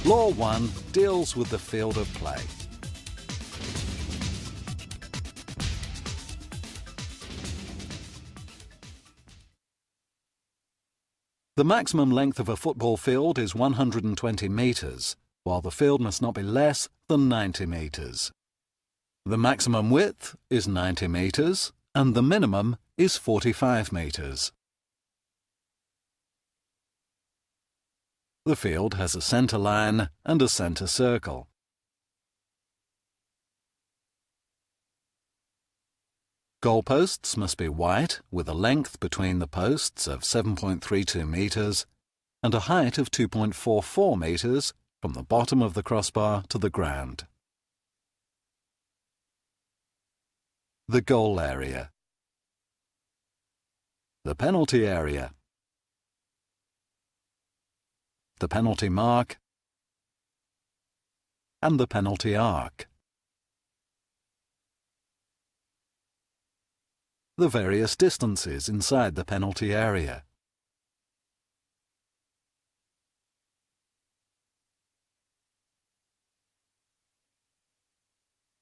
Law 1 deals with the field of play. The maximum length of a football field is 120 metres, while the field must not be less than 90 metres. The maximum width is 90 metres and the minimum is 45 metres. The field has a centre line and a centre circle. Goalposts must be white with a length between the posts of 7.32 metres and a height of 2.44 metres from the bottom of the crossbar to the ground. The goal area. The penalty area. The penalty mark and the penalty arc. The various distances inside the penalty area.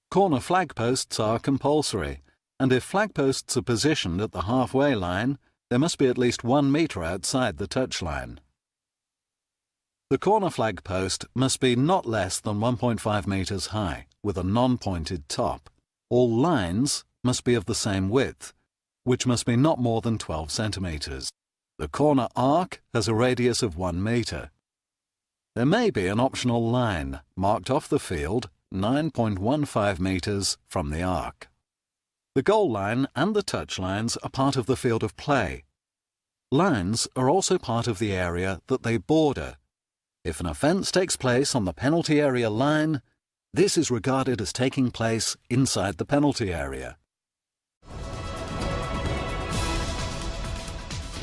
Corner flag posts are compulsory, and if flag posts are positioned at the halfway line, they must be at least 1 metre outside the touchline. The corner flag post must be not less than 1.5 metres high, with a non-pointed top. All lines must be of the same width, which must be not more than 12 centimetres. The corner arc has a radius of 1 metre. There may be an optional line marked off the field 9.15 metres from the arc. The goal line and the touch lines are part of the field of play. Lines are also part of the area that they border. If an offence takes place on the penalty area line, this is regarded as taking place inside the penalty area.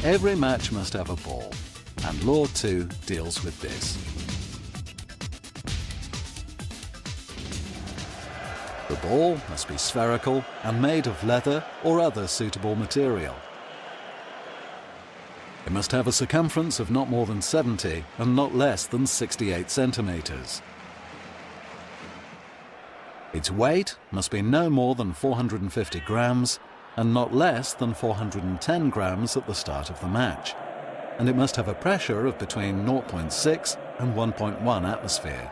Every match must have a ball, and Law 2 deals with this. The ball must be spherical and made of leather or other suitable material. It must have a circumference of not more than 70 and not less than 68 centimetres. Its weight must be no more than 450 grams and not less than 410 grams at the start of the match, and it must have a pressure of between 0.6 and 1.1 atmosphere.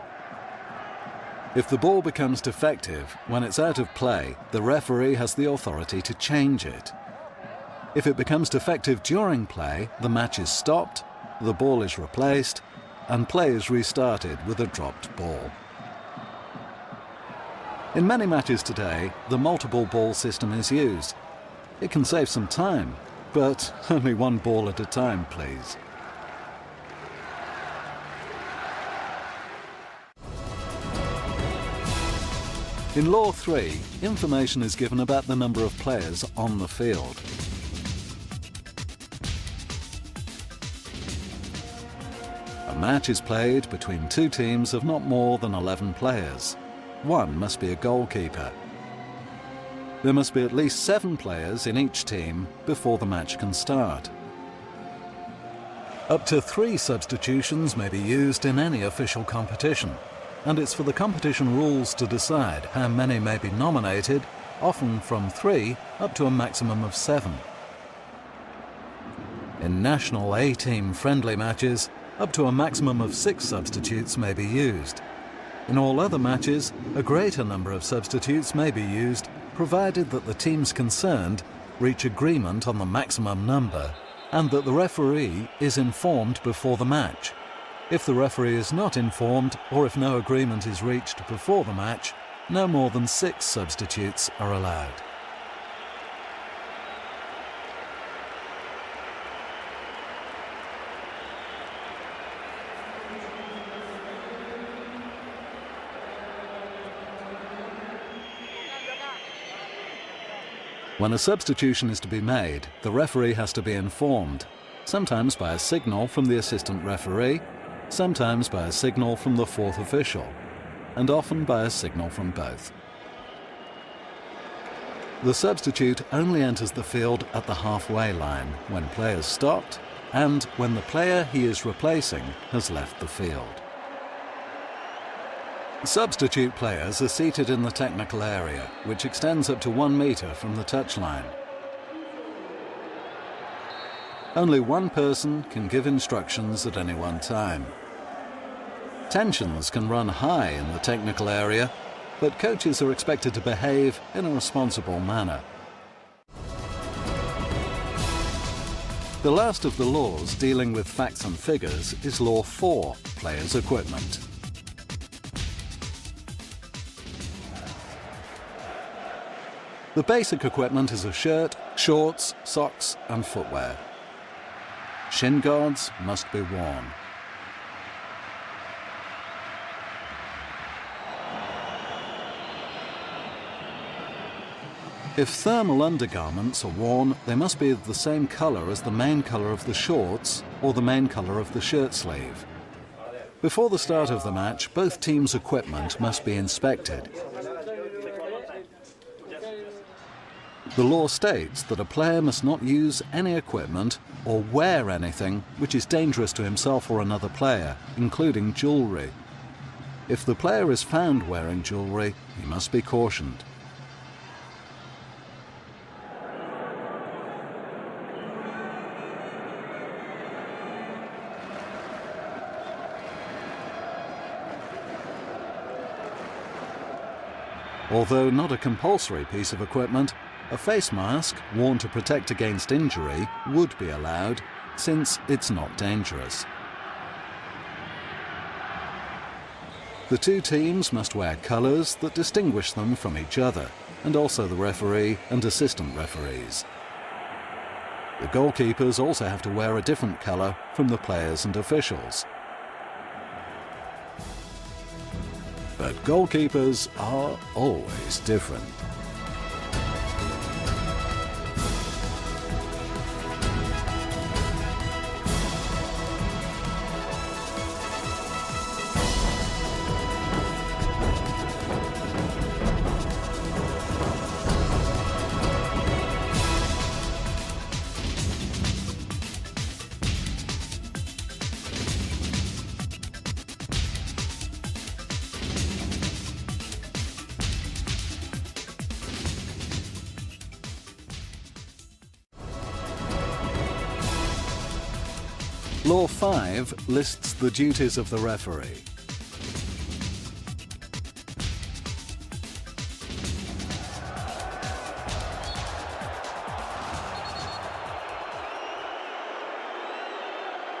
If the ball becomes defective when it's out of play, the referee has the authority to change it. If it becomes defective during play, the match is stopped, the ball is replaced, and play is restarted with a dropped ball. In many matches today, the multiple ball system is used. It can save some time, but only 1 ball at a time, please. In Law 3, information is given about the number of players on the field. A match is played between 2 teams of not more than 11 players. 1 must be a goalkeeper. There must be at least 7 players in each team before the match can start. Up to 3 substitutions may be used in any official competition, and it's for the competition rules to decide how many may be nominated, often from 3 up to a maximum of 7. In national A-team friendly matches, up to a maximum of 6 substitutes may be used. In all other matches, a greater number of substitutes may be used, provided that the teams concerned reach agreement on the maximum number and that the referee is informed before the match. If the referee is not informed, or if no agreement is reached before the match, no more than 6 substitutes are allowed. When a substitution is to be made, the referee has to be informed, sometimes by a signal from the assistant referee, sometimes by a signal from the 4th official, and often by a signal from both. The substitute only enters the field at the halfway line when play has stopped and when the player he is replacing has left the field. Substitute players are seated in the technical area, which extends up to 1 metre from the touchline. Only one person can give instructions at any one time. Tensions can run high in the technical area, but coaches are expected to behave in a responsible manner. The last of the laws dealing with facts and figures is Law 4, Players' Equipment. The basic equipment is a shirt, shorts, socks and footwear. Shin guards must be worn. If thermal undergarments are worn, they must be of the same colour as the main colour of the shorts or the main colour of the shirt sleeve. Before the start of the match, both teams' equipment must be inspected. The law states that a player must not use any equipment or wear anything which is dangerous to himself or another player, including jewellery. If the player is found wearing jewellery, he must be cautioned. Although not a compulsory piece of equipment, a face mask, worn to protect against injury, would be allowed, since it's not dangerous. The two teams must wear colours that distinguish them from each other, and also the referee and assistant referees. The goalkeepers also have to wear a different colour from the players and officials. But goalkeepers are always different. Law 5 lists the duties of the referee.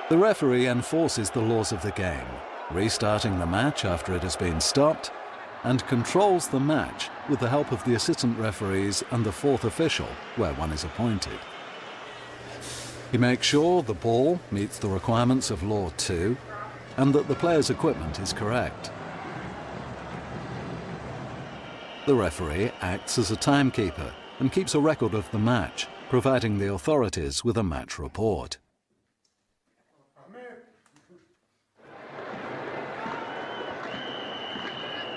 The referee enforces the laws of the game, restarting the match after it has been stopped, and controls the match with the help of the assistant referees and the fourth official, where one is appointed. He makes sure the ball meets the requirements of Law 2 and that the player's equipment is correct. The referee acts as a timekeeper and keeps a record of the match, providing the authorities with a match report.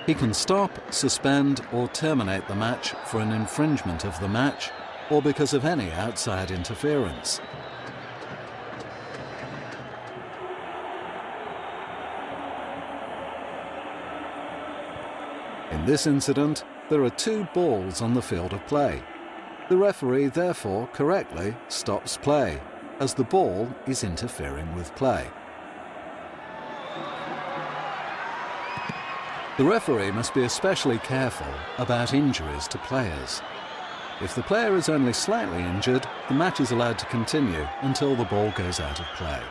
He can stop, suspend or terminate the match for an infringement of the match or because of any outside interference. In this incident, there are two balls on the field of play. The referee therefore correctly stops play, as the ball is interfering with play. The referee must be especially careful about injuries to players. If the player is only slightly injured, the match is allowed to continue until the ball goes out of play.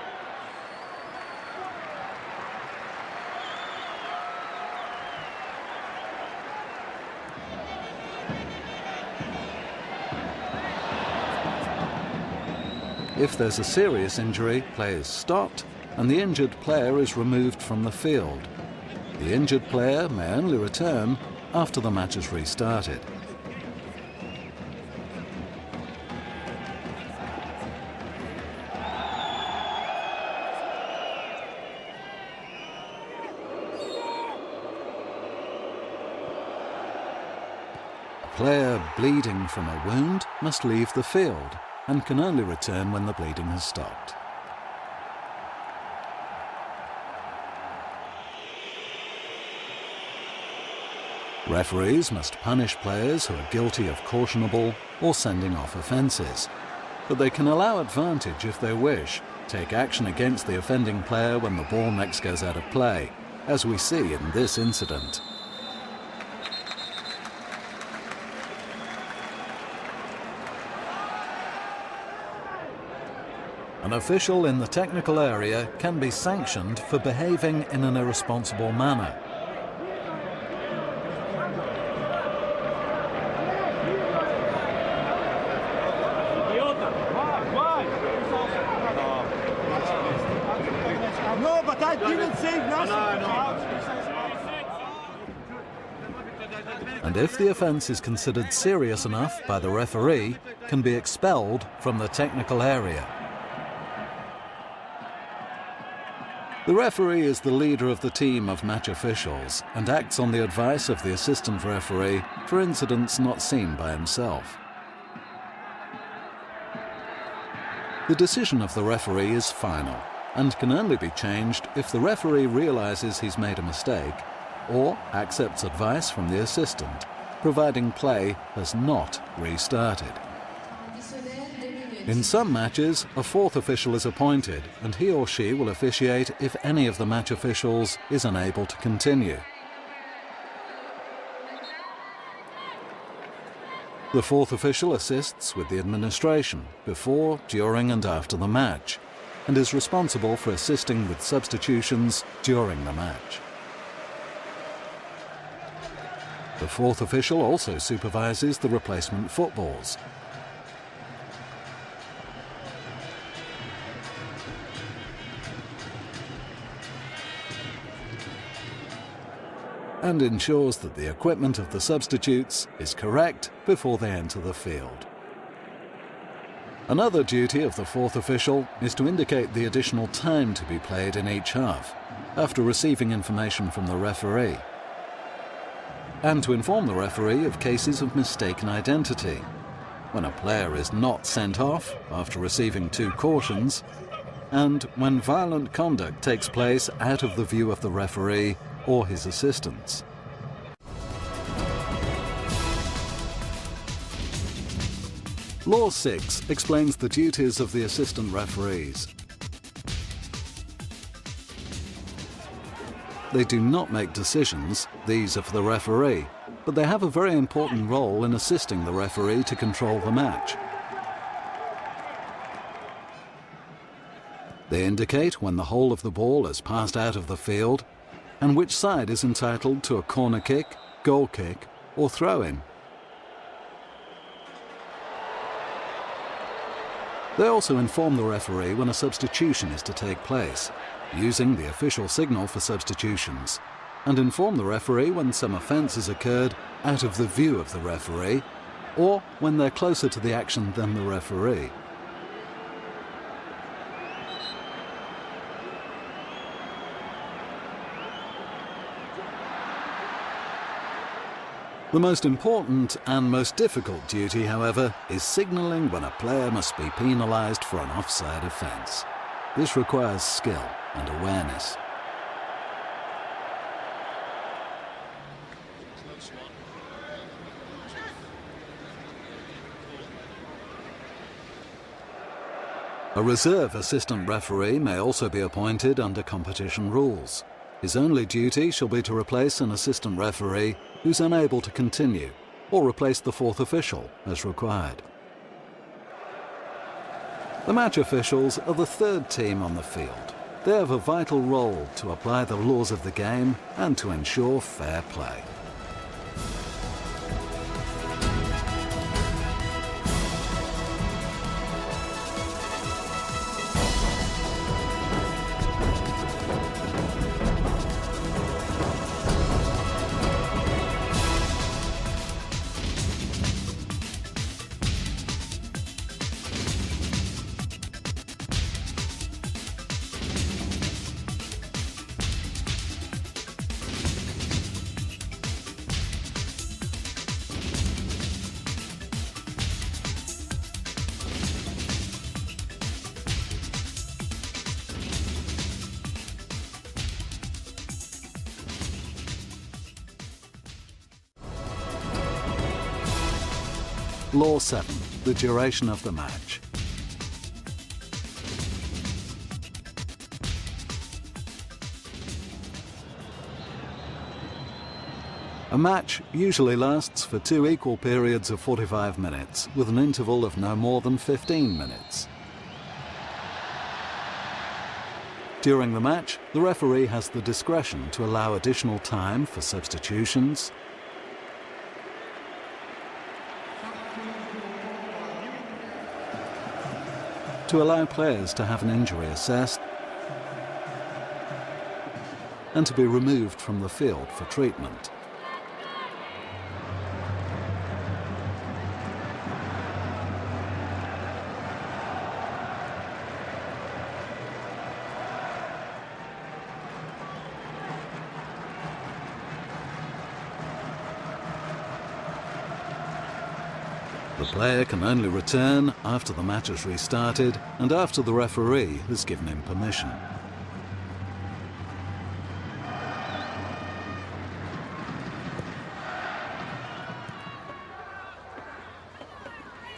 If there's a serious injury, play is stopped and the injured player is removed from the field. The injured player may only return after the match is restarted. A player bleeding from a wound must leave the field and can only return when the bleeding has stopped. Referees must punish players who are guilty of cautionable or sending off offences, but they can allow advantage if they wish, take action against the offending player when the ball next goes out of play, as we see in this incident. An official in the technical area can be sanctioned for behaving in an irresponsible manner. No, but I didn't say nothing. And if the offence is considered serious enough by the referee, can be expelled from the technical area. The referee is the leader of the team of match officials and acts on the advice of the assistant referee for incidents not seen by himself. The decision of the referee is final and can only be changed if the referee realises he's made a mistake or accepts advice from the assistant, providing play has not restarted. In some matches, a fourth official is appointed and he or she will officiate if any of the match officials is unable to continue. The fourth official assists with the administration before, during and after the match, and is responsible for assisting with substitutions during the match. The fourth official also supervises the replacement footballs. And ensures that the equipment of the substitutes is correct before they enter the field. Another duty of the fourth official is to indicate the additional time to be played in each half, after receiving information from the referee, and to inform the referee of cases of mistaken identity, when a player is not sent off after receiving 2 cautions, and when violent conduct takes place out of the view of the referee or his assistants. Law 6 explains the duties of the assistant referees. They do not make decisions, these are for the referee, but they have a very important role in assisting the referee to control the match. They indicate when the whole of the ball has passed out of the field and which side is entitled to a corner kick, goal kick or throw-in. They also inform the referee when a substitution is to take place, using the official signal for substitutions, and inform the referee when some offence has occurred out of the view of the referee, or when they're closer to the action than the referee. The most important and most difficult duty, however, is signalling when a player must be penalised for an offside offence. This requires skill and awareness. A reserve assistant referee may also be appointed under competition rules. His only duty shall be to replace an assistant referee who's unable to continue, or replace the fourth official as required. The match officials are the third team on the field. They have a vital role to apply the laws of the game and to ensure fair play. Law 7, the duration of the match. A match usually lasts for 2 equal periods of 45 minutes, with an interval of no more than 15 minutes. During the match, the referee has the discretion to allow additional time for substitutions, to allow players to have an injury assessed, and to be removed from the field for treatment. The player can only return after the match has restarted and after the referee has given him permission.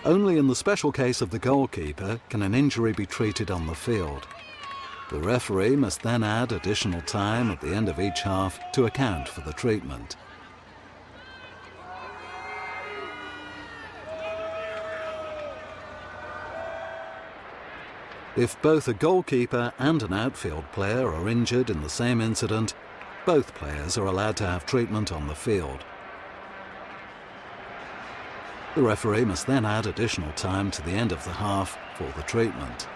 Only in the special case of the goalkeeper can an injury be treated on the field. The referee must then add additional time at the end of each half to account for the treatment. If both a goalkeeper and an outfield player are injured in the same incident, both players are allowed to have treatment on the field. The referee must then add additional time to the end of the half for the treatment.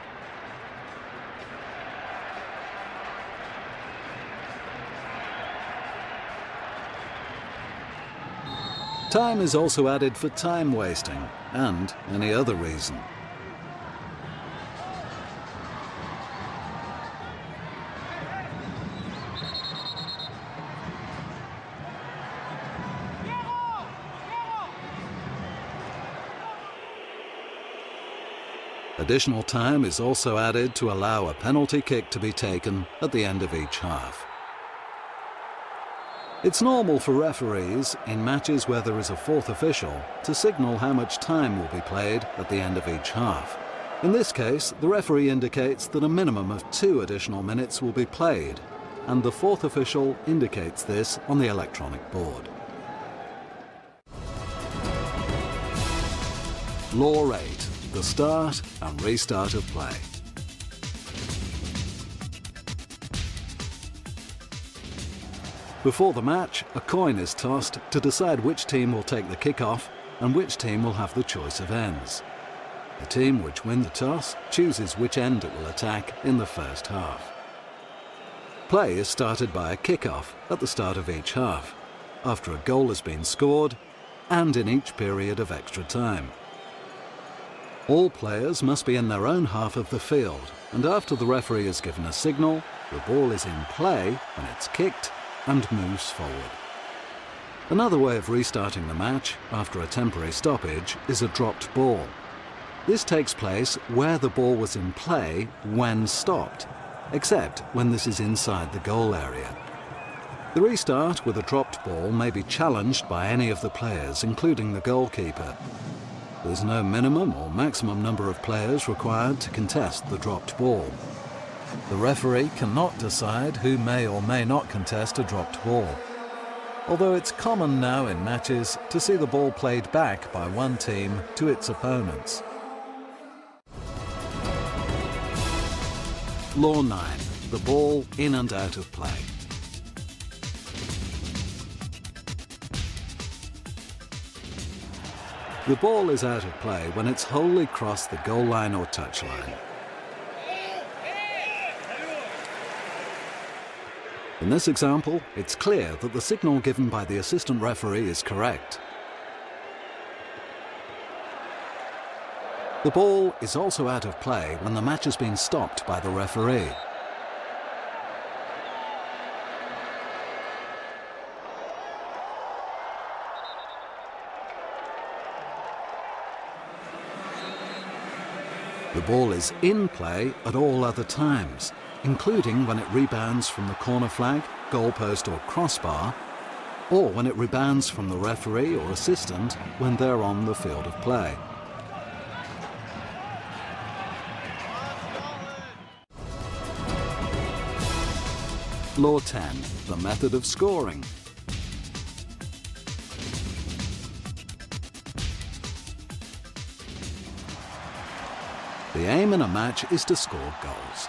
Time is also added for time wasting and any other reason. Additional time is also added to allow a penalty kick to be taken at the end of each half. It's normal for referees, in matches where there is a fourth official, to signal how much time will be played at the end of each half. In this case, the referee indicates that a minimum of 2 additional minutes will be played, and the fourth official indicates this on the electronic board. Law 8. The start and restart of play. Before the match, a coin is tossed to decide which team will take the kick-off and which team will have the choice of ends. The team which wins the toss chooses which end it will attack in the first half. Play is started by a kick-off at the start of each half, after a goal has been scored, and in each period of extra time. All players must be in their own half of the field, and after the referee has given a signal, the ball is in play when it's kicked and moves forward. Another way of restarting the match after a temporary stoppage is a dropped ball. This takes place where the ball was in play when stopped, except when this is inside the goal area. The restart with a dropped ball may be challenged by any of the players, including the goalkeeper. There's no minimum or maximum number of players required to contest the dropped ball. The referee cannot decide who may or may not contest a dropped ball, although it's common now in matches to see the ball played back by one team to its opponents. Law 9. The ball in and out of play. The ball is out of play when it's wholly crossed the goal line or touch line. In this example, it's clear that the signal given by the assistant referee is correct. The ball is also out of play when the match has been stopped by the referee. The ball is in play at all other times, including when it rebounds from the corner flag, goalpost or crossbar, or when it rebounds from the referee or assistant when they're on the field of play. Law 10, the method of scoring. The aim in a match is to score goals.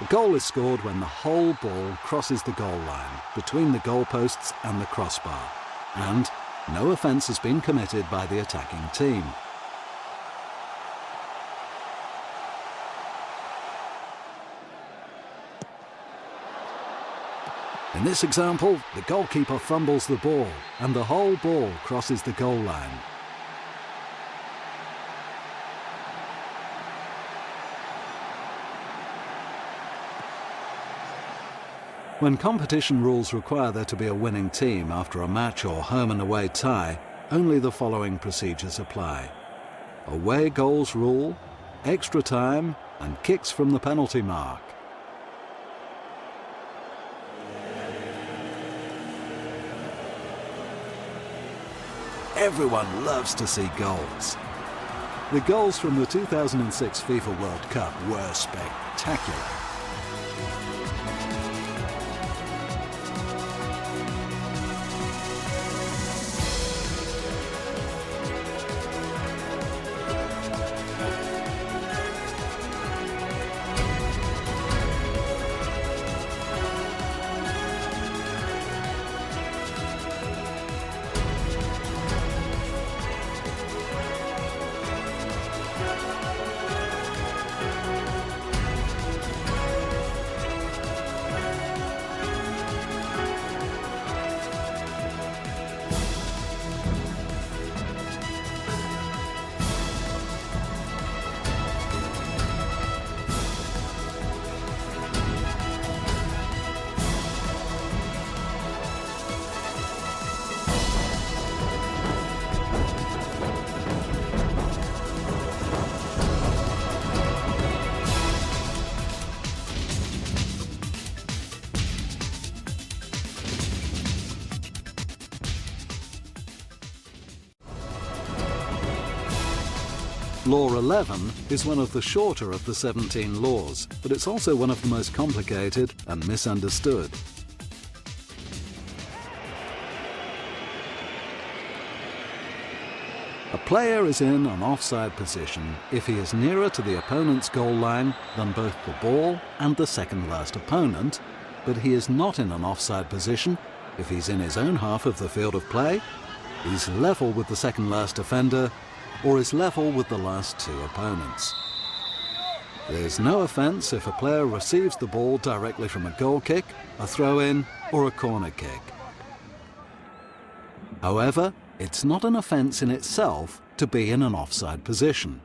A goal is scored when the whole ball crosses the goal line between the goalposts and the crossbar, and no offence has been committed by the attacking team. In this example, the goalkeeper fumbles the ball and the whole ball crosses the goal line. When competition rules require there to be a winning team after a match or home and away tie, only the following procedures apply: away goals rule, extra time, and kicks from the penalty mark. Everyone loves to see goals. The goals from the 2006 FIFA World Cup were spectacular. Law 11 is one of the shorter of the 17 laws, but it's also one of the most complicated and misunderstood. A player is in an offside position if he is nearer to the opponent's goal line than both the ball and the second last opponent, but he is not in an offside position if he's in his own half of the field of play, he's level with the second last offender, or is level with the last two opponents. There's no offence if a player receives the ball directly from a goal kick, a throw-in, or a corner kick. However, it's not an offence in itself to be in an offside position.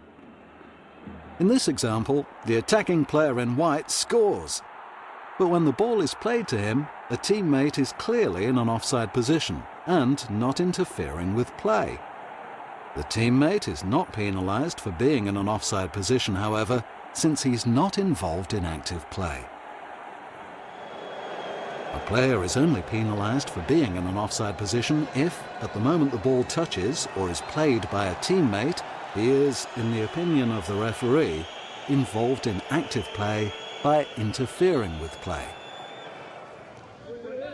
In this example, the attacking player in white scores, but when the ball is played to him, a teammate is clearly in an offside position and not interfering with play. The teammate is not penalised for being in an offside position, however, since he's not involved in active play. A player is only penalised for being in an offside position if, at the moment the ball touches or is played by a teammate, he is, in the opinion of the referee, involved in active play by interfering with play.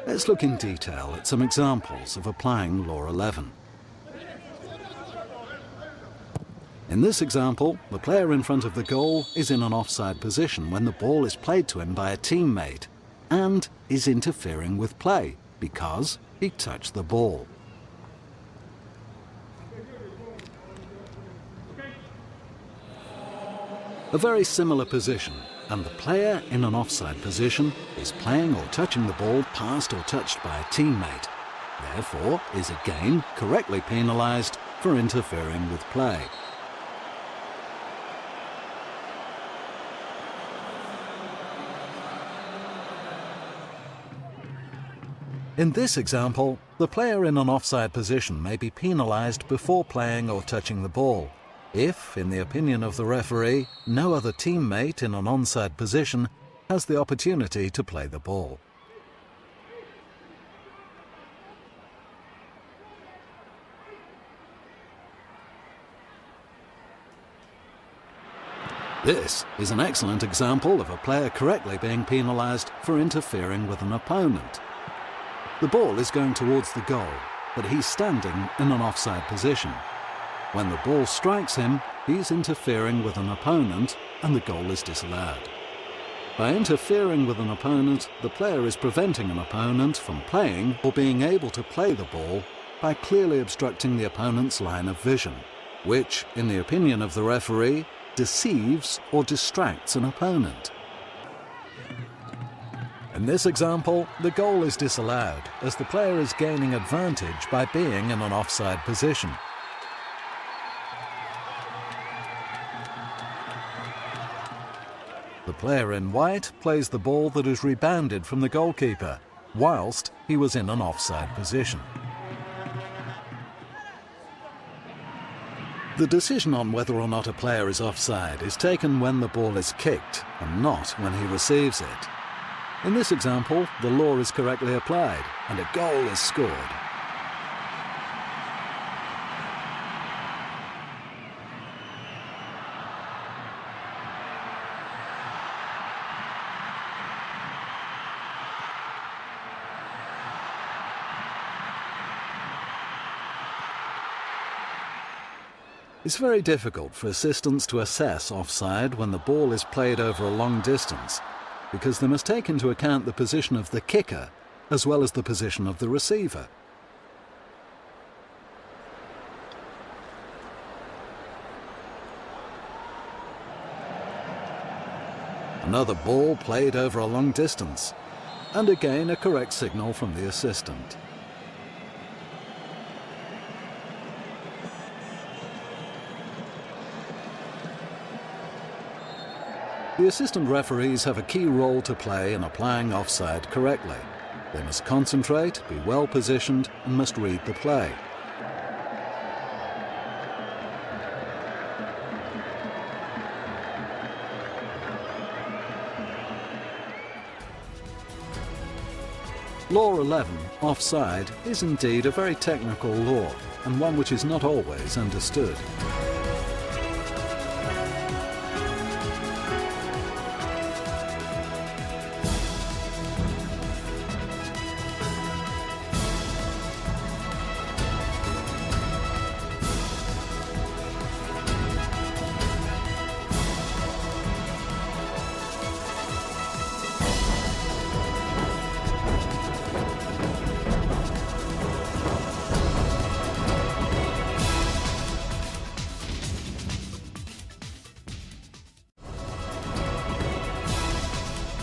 Let's look in detail at some examples of applying Law 11. In this example, the player in front of the goal is in an offside position when the ball is played to him by a teammate and is interfering with play because he touched the ball. A very similar position, and the player in an offside position is playing or touching the ball passed or touched by a teammate, therefore is again correctly penalised for interfering with play. In this example, the player in an offside position may be penalised before playing or touching the ball, if, in the opinion of the referee, no other teammate in an onside position has the opportunity to play the ball. This is an excellent example of a player correctly being penalised for interfering with an opponent. The ball is going towards the goal, but he's standing in an offside position. When the ball strikes him, he's interfering with an opponent and the goal is disallowed. By interfering with an opponent, the player is preventing an opponent from playing or being able to play the ball by clearly obstructing the opponent's line of vision, which, in the opinion of the referee, deceives or distracts an opponent. In this example, the goal is disallowed as the player is gaining advantage by being in an offside position. The player in white plays the ball that is rebounded from the goalkeeper, whilst he was in an offside position. The decision on whether or not a player is offside is taken when the ball is kicked and not when he receives it. In this example, the law is correctly applied and a goal is scored. It's very difficult for assistants to assess offside when the ball is played over a long distance, because they must take into account the position of the kicker as well as the position of the receiver. Another ball played over a long distance, and again a correct signal from the assistant. The assistant referees have a key role to play in applying offside correctly. They must concentrate, be well positioned, and must read the play. Law 11, offside, is indeed a very technical law, and one which is not always understood.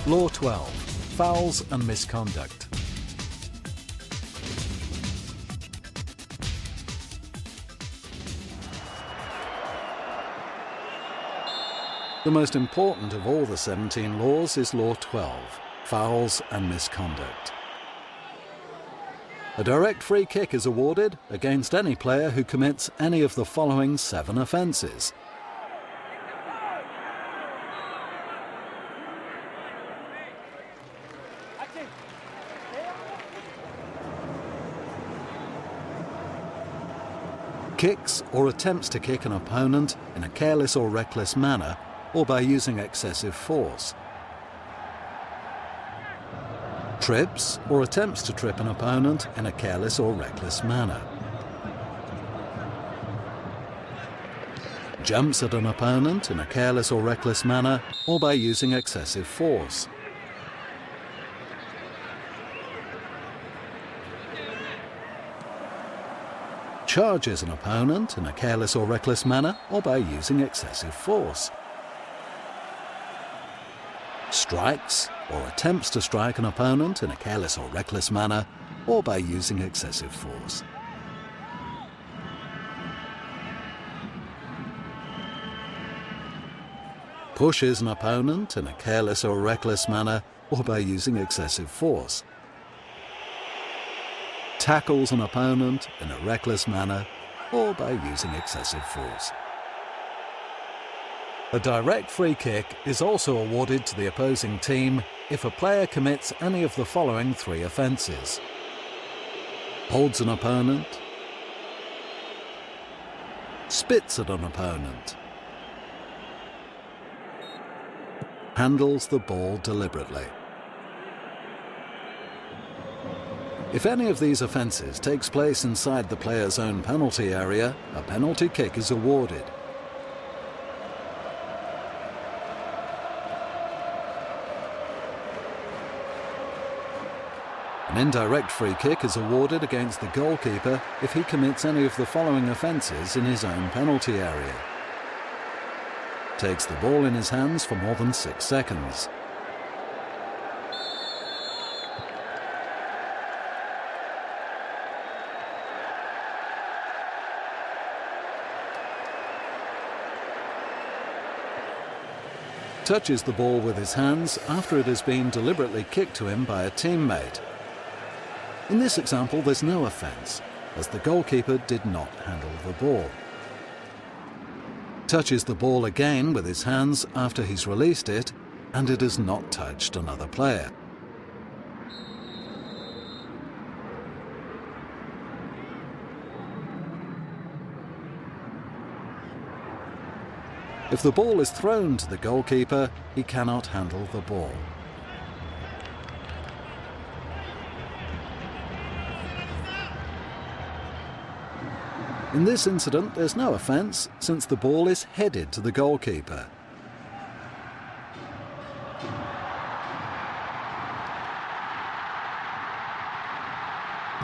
Law 12, fouls and misconduct. The most important of all the 17 laws is Law 12, fouls and misconduct. A direct free kick is awarded against any player who commits any of the following 7 offences. Kicks or attempts to kick an opponent in a careless or reckless manner, or by using excessive force. Trips or attempts to trip an opponent in a careless or reckless manner. Jumps at an opponent in a careless or reckless manner, or by using excessive force. Charges an opponent in a careless or reckless manner, or by using excessive force. Strikes or attempts to strike an opponent in a careless or reckless manner, or by using excessive force. Pushes an opponent in a careless or reckless manner, or by using excessive force. Tackles an opponent in a reckless manner, or by using excessive force. A direct free kick is also awarded to the opposing team if a player commits any of the following 3 offences. Holds an opponent, spits at an opponent, handles the ball deliberately. If any of these offences takes place inside the player's own penalty area, a penalty kick is awarded. An indirect free kick is awarded against the goalkeeper if he commits any of the following offences in his own penalty area. Takes the ball in his hands for more than 6 seconds. Touches the ball with his hands after it has been deliberately kicked to him by a teammate. In this example, there's no offence, as the goalkeeper did not handle the ball. Touches the ball again with his hands after he's released it, and it has not touched another player. If the ball is thrown to the goalkeeper, he cannot handle the ball. In this incident, there's no offence, since the ball is headed to the goalkeeper.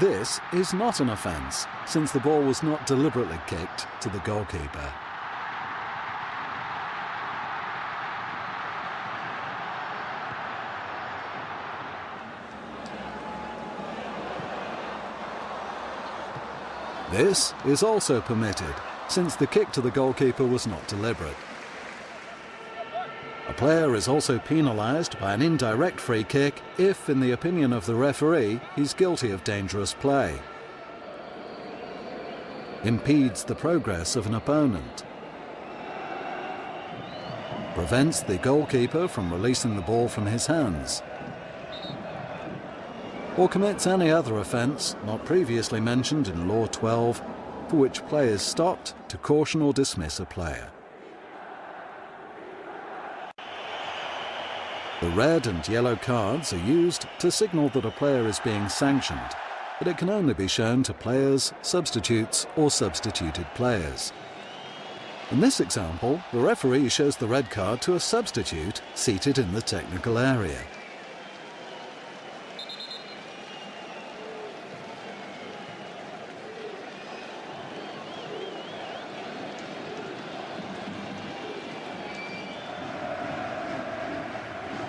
This is not an offence, since the ball was not deliberately kicked to the goalkeeper. This is also permitted, since the kick to the goalkeeper was not deliberate. A player is also penalised by an indirect free kick if, in the opinion of the referee, he's guilty of dangerous play. Impedes the progress of an opponent. Prevents the goalkeeper from releasing the ball from his hands. Or commits any other offence not previously mentioned in Law 12, for which play is stopped to caution or dismiss a player. The red and yellow cards are used to signal that a player is being sanctioned, but it can only be shown to players, substitutes, or substituted players. In this example, the referee shows the red card to a substitute seated in the technical area.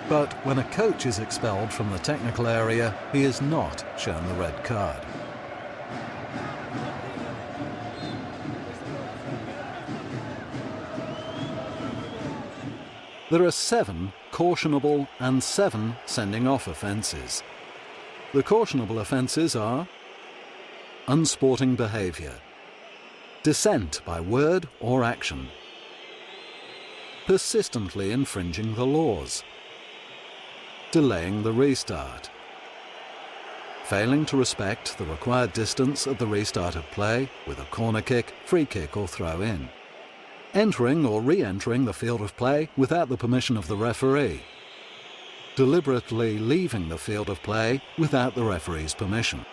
But when a coach is expelled from the technical area, he is not shown the red card. There are 7 cautionable and 7 sending off offences. The cautionable offences are unsporting behaviour, dissent by word or action, persistently infringing the laws, delaying the restart, failing to respect the required distance at the restart of play with a corner kick, free kick or throw-in, entering or re-entering the field of play without the permission of the referee, deliberately leaving the field of play without the referee's permission.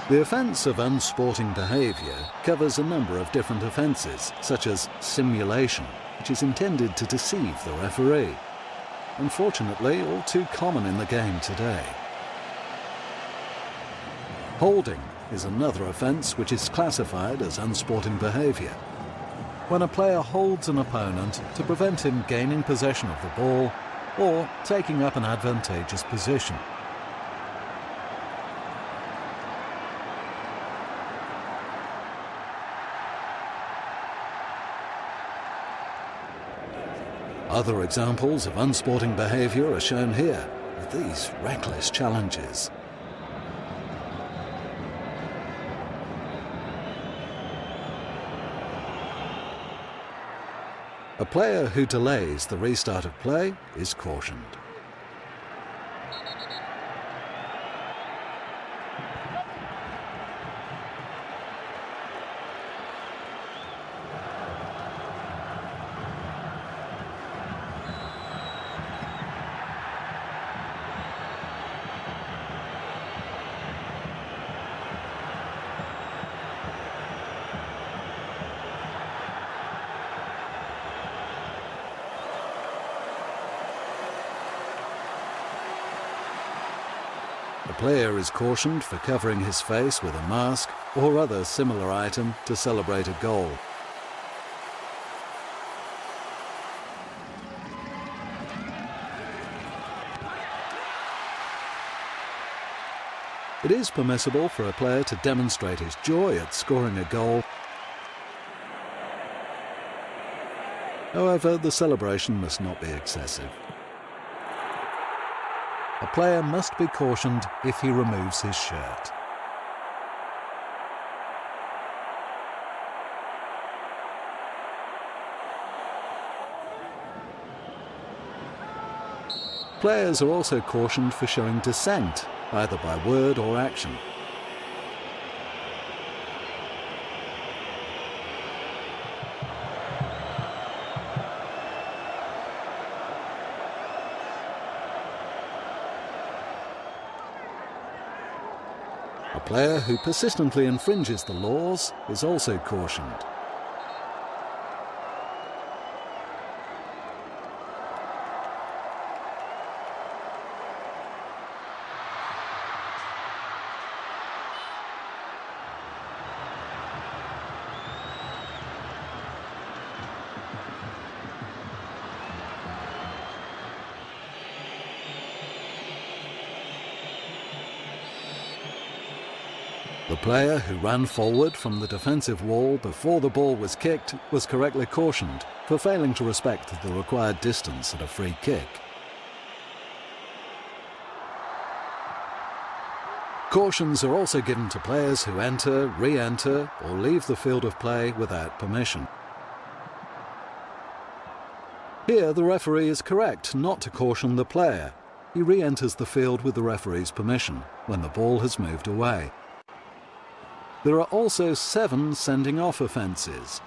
The offence of unsporting behaviour covers a number of different offences, such as simulation, which is intended to deceive the referee. Unfortunately, all too common in the game today. Holding is another offence which is classified as unsporting behaviour. When a player holds an opponent to prevent him gaining possession of the ball or taking up an advantageous position. Other examples of unsporting behaviour are shown here, with these reckless challenges. A player who delays the restart of play is cautioned. player is cautioned for covering his face with a mask or other similar item to celebrate a goal. It is permissible for a player to demonstrate his joy at scoring a goal. However, the celebration must not be excessive. A player must be cautioned if he removes his shirt. Players are also cautioned for showing dissent, either by word or action. A player who persistently infringes the laws is also cautioned. The player who ran forward from the defensive wall before the ball was kicked was correctly cautioned for failing to respect the required distance at a free kick. Cautions are also given to players who enter, re-enter, or leave the field of play without permission. Here, the referee is correct not to caution the player. He re-enters the field with the referee's permission when the ball has moved away. There are also 7 sending off offences: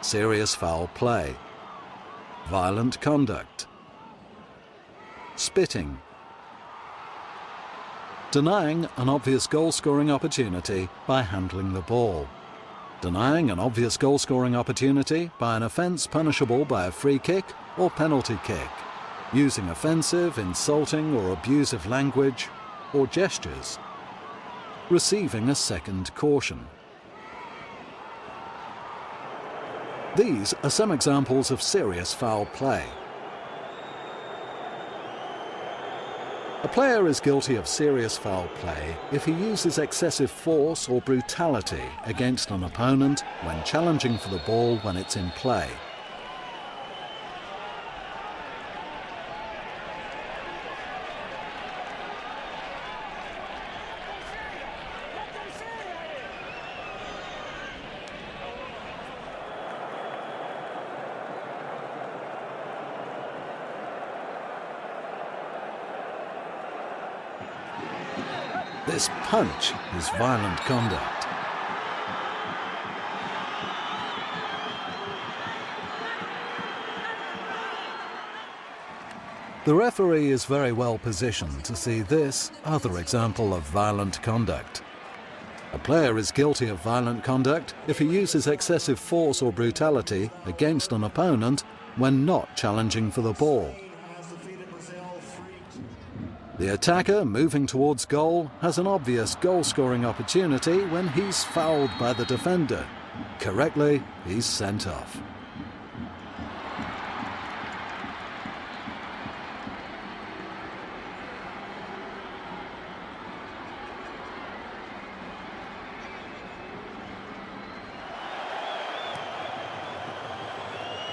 serious foul play, violent conduct, spitting, denying an obvious goal-scoring opportunity by handling the ball, denying an obvious goal-scoring opportunity by an offence punishable by a free kick or penalty kick, using offensive, insulting or abusive language or gestures, receiving a second caution. These are some examples of serious foul play. A player is guilty of serious foul play if he uses excessive force or brutality against an opponent when challenging for the ball when it's in play. This punch is violent conduct. The referee is very well positioned to see this other example of violent conduct. A player is guilty of violent conduct if he uses excessive force or brutality against an opponent when not challenging for the ball. The attacker moving towards goal has an obvious goal-scoring opportunity when he's fouled by the defender. Correctly, he's sent off.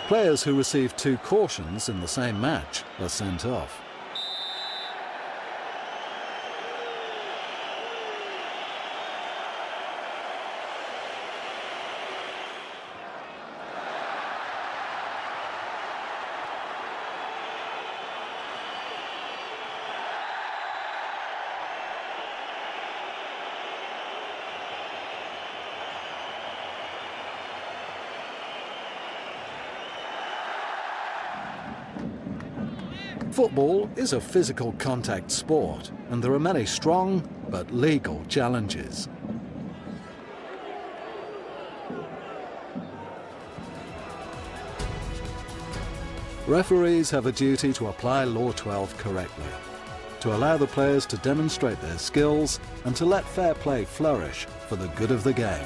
Players who receive 2 cautions in the same match are sent off. Football is a physical contact sport, and there are many strong but legal challenges. Referees have a duty to apply Law 12 correctly, to allow the players to demonstrate their skills and to let fair play flourish for the good of the game.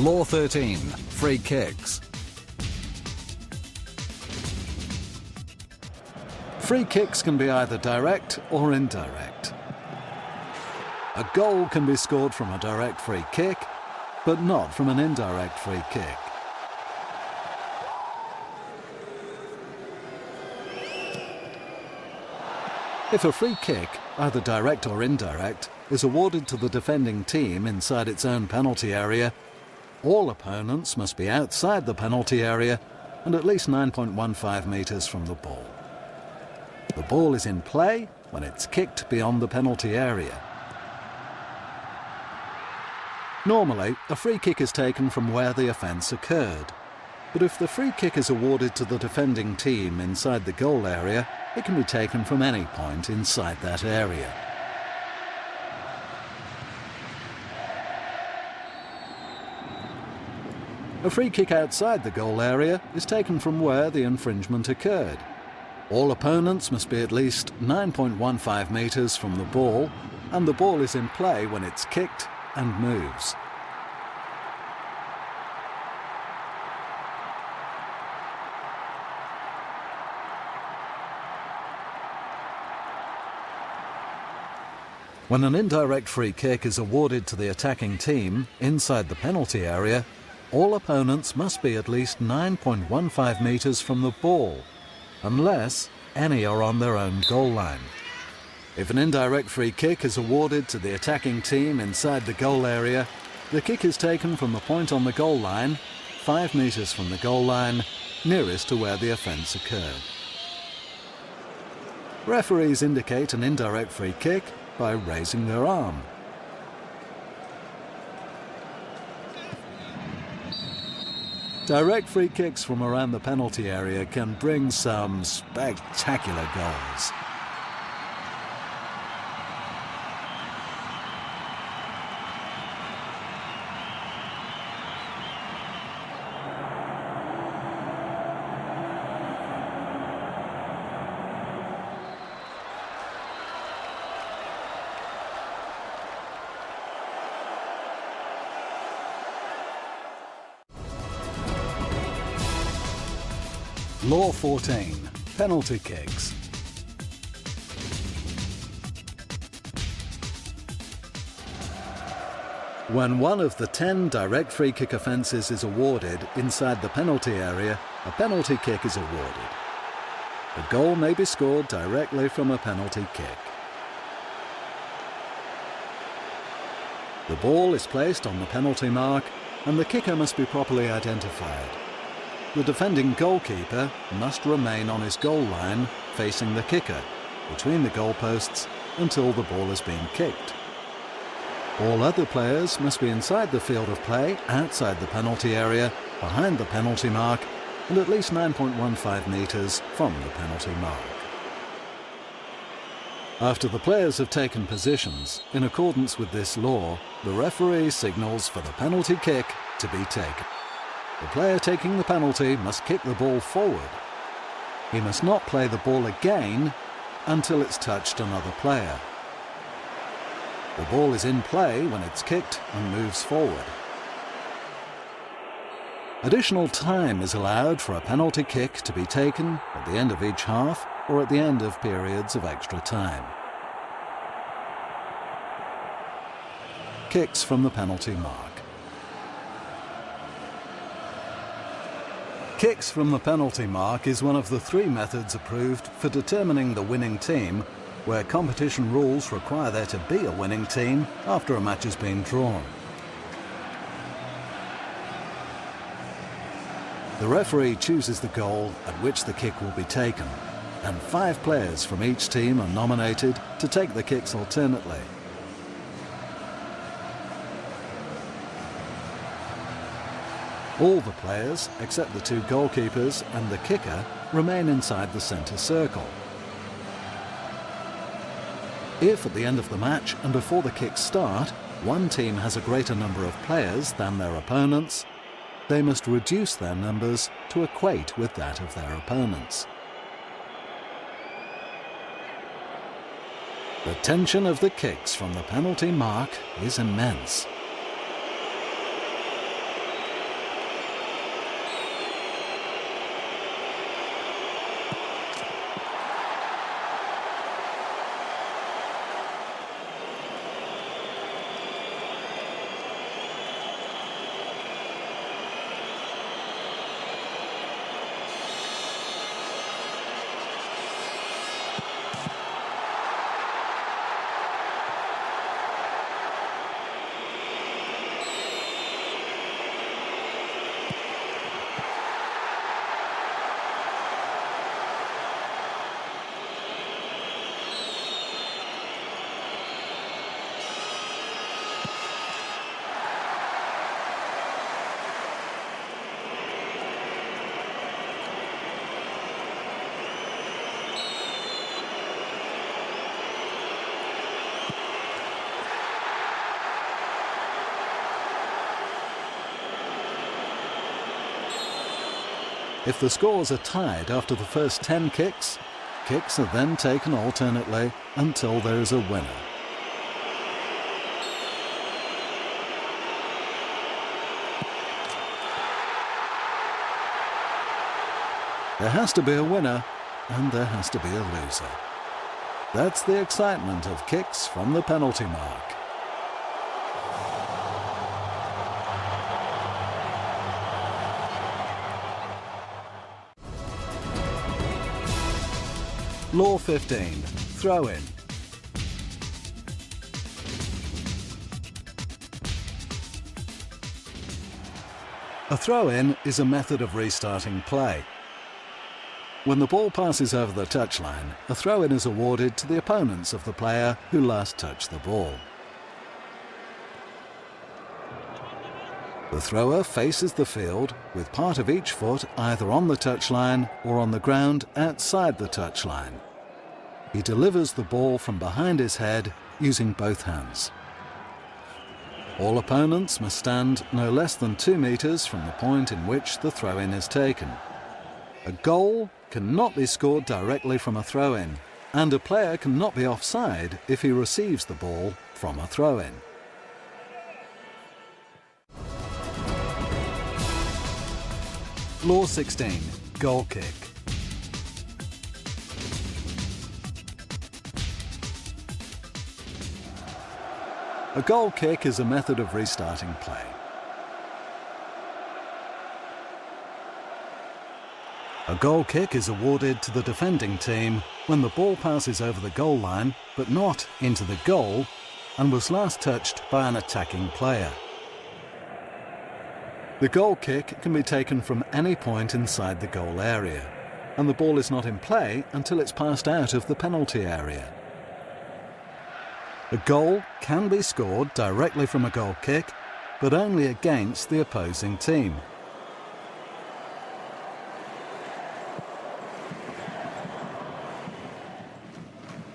Law 13, free kicks. Free kicks can be either direct or indirect. A goal can be scored from a direct free kick, but not from an indirect free kick. If a free kick, either direct or indirect, is awarded to the defending team inside its own penalty area, all opponents must be outside the penalty area and at least 9.15 metres from the ball. The ball is in play when it's kicked beyond the penalty area. Normally, a free kick is taken from where the offence occurred, but if the free kick is awarded to the defending team inside the goal area, it can be taken from any point inside that area. A free kick outside the goal area is taken from where the infringement occurred. All opponents must be at least 9.15 metres from the ball, and the ball is in play when it's kicked and moves. When an indirect free kick is awarded to the attacking team inside the penalty area, all opponents must be at least 9.15 metres from the ball, unless any are on their own goal line. If an indirect free kick is awarded to the attacking team inside the goal area, the kick is taken from the point on the goal line, 5 metres from the goal line, nearest to where the offence occurred. Referees indicate an indirect free kick by raising their arm. Direct free kicks from around the penalty area can bring some spectacular goals. Law 14, penalty kicks. When one of the 10 direct free kick offences is awarded inside the penalty area, a penalty kick is awarded. The goal may be scored directly from a penalty kick. The ball is placed on the penalty mark and the kicker must be properly identified. The defending goalkeeper must remain on his goal line facing the kicker, between the goalposts, until the ball has been kicked. All other players must be inside the field of play, outside the penalty area, behind the penalty mark, and at least 9.15 metres from the penalty mark. After the players have taken positions, in accordance with this law, the referee signals for the penalty kick to be taken. The player taking the penalty must kick the ball forward. He must not play the ball again until it's touched another player. The ball is in play when it's kicked and moves forward. Additional time is allowed for a penalty kick to be taken at the end of each half or at the end of periods of extra time. Kicks from the penalty mark. Kicks from the penalty mark is one of the 3 methods approved for determining the winning team, where competition rules require there to be a winning team after a match has been drawn. The referee chooses the goal at which the kick will be taken, and 5 players from each team are nominated to take the kicks alternately. All the players, except the 2 goalkeepers and the kicker, remain inside the centre circle. If at the end of the match and before the kicks start, one team has a greater number of players than their opponents, they must reduce their numbers to equate with that of their opponents. The tension of the kicks from the penalty mark is immense. If the scores are tied after the first 10 kicks, kicks are then taken alternately until there is a winner. There has to be a winner and there has to be a loser. That's the excitement of kicks from the penalty mark. Law 15. Throw-in. A throw-in is a method of restarting play. When the ball passes over the touchline, a throw-in is awarded to the opponents of the player who last touched the ball. The thrower faces the field with part of each foot either on the touchline or on the ground outside the touchline. He delivers the ball from behind his head using both hands. All opponents must stand no less than 2 meters from the point in which the throw-in is taken. A goal cannot be scored directly from a throw-in, and a player cannot be offside if he receives the ball from a throw-in. Law 16. Goal kick. A goal kick is a method of restarting play. A goal kick is awarded to the defending team when the ball passes over the goal line but not into the goal and was last touched by an attacking player. The goal kick can be taken from any point inside the goal area, and the ball is not in play until it's passed out of the penalty area. A goal can be scored directly from a goal kick, but only against the opposing team.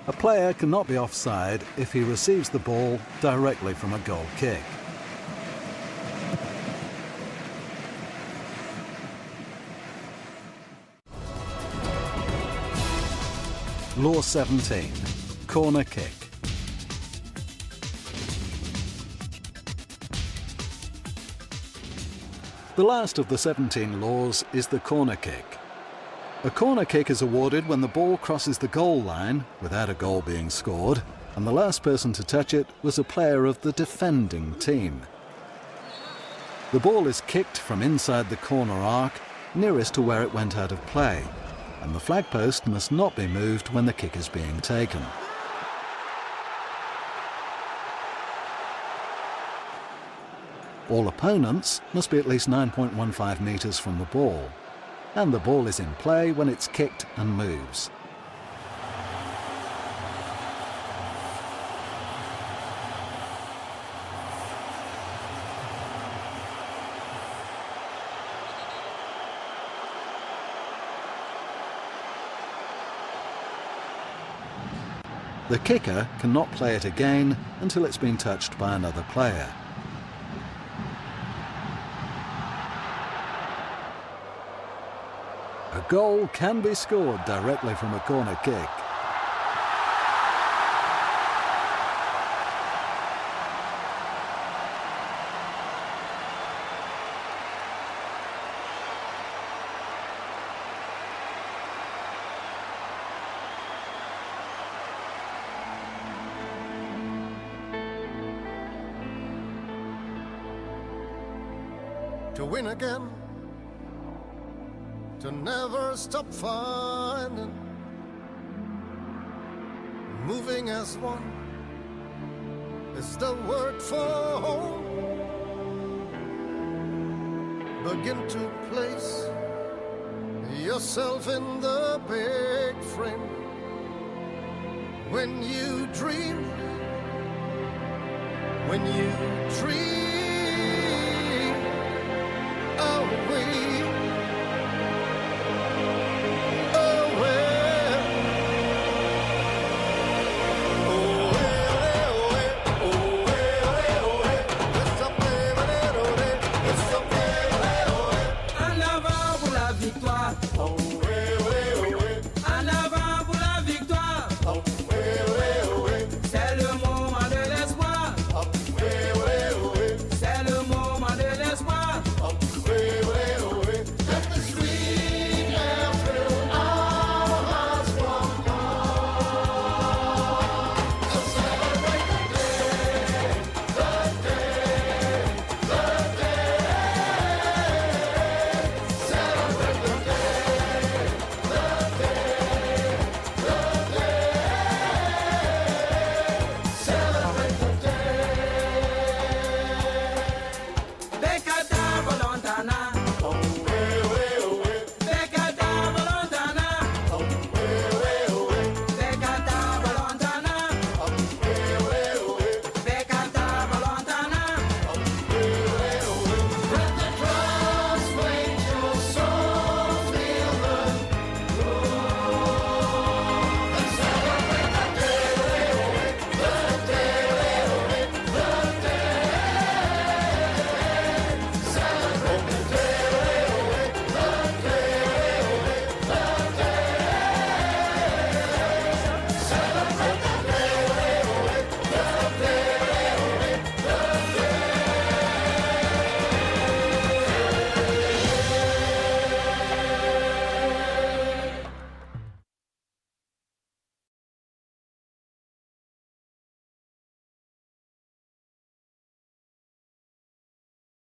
A player cannot be offside if he receives the ball directly from a goal kick. Law 17. Corner kick. The last of the 17 laws is the corner kick. A corner kick is awarded when the ball crosses the goal line without a goal being scored, and the last person to touch it was a player of the defending team. The ball is kicked from inside the corner arc, nearest to where it went out of play, and the flag post must not be moved when the kick is being taken. All opponents must be at least 9.15 metres from the ball, and the ball is in play when it's kicked and moves. The kicker cannot play it again until it's been touched by another player. A goal can be scored directly from a corner kick. To win again, to never stop finding, moving as one is the word for home. Begin to place yourself in the big frame. When you dream,